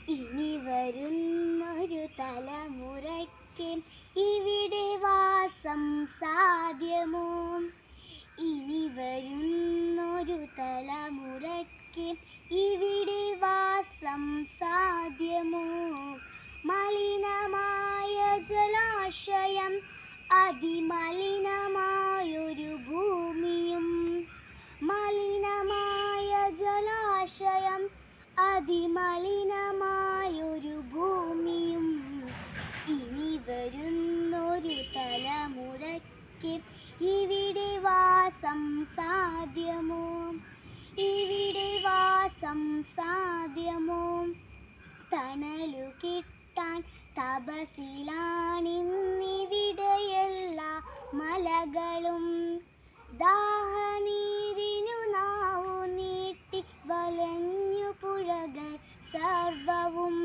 ഇനി വരുന്നൊരു തലമുറയ്ക്ക് ഇവിടെ വാസം സാധ്യമോ? ഇനി വരുന്നൊരു തലമുറയ്ക്ക് ഇവിടെ വാസം സാധ്യമോ? മലിനമായ ജലാശയം, അതിമലിനമായൊരു ഭൂമിയും. മലിനമായ ജലാശയം, അതിമലിനമായൊരു ഭൂമിയും. ഇനി വരുന്നൊരു തലമുറയ്ക്ക് ഇവിടെ വാസം സാധ്യമോ? ഇവിടെ വാസം സാധ്യമോ? തണലു കിട്ടാൻ തപസിലാണിന്നിവിടെയെല്ലാ മലകളും. ദാഹനീരിനു നാവു നീട്ടി വലഞ്ഞു പുഴകൾ സർവവും.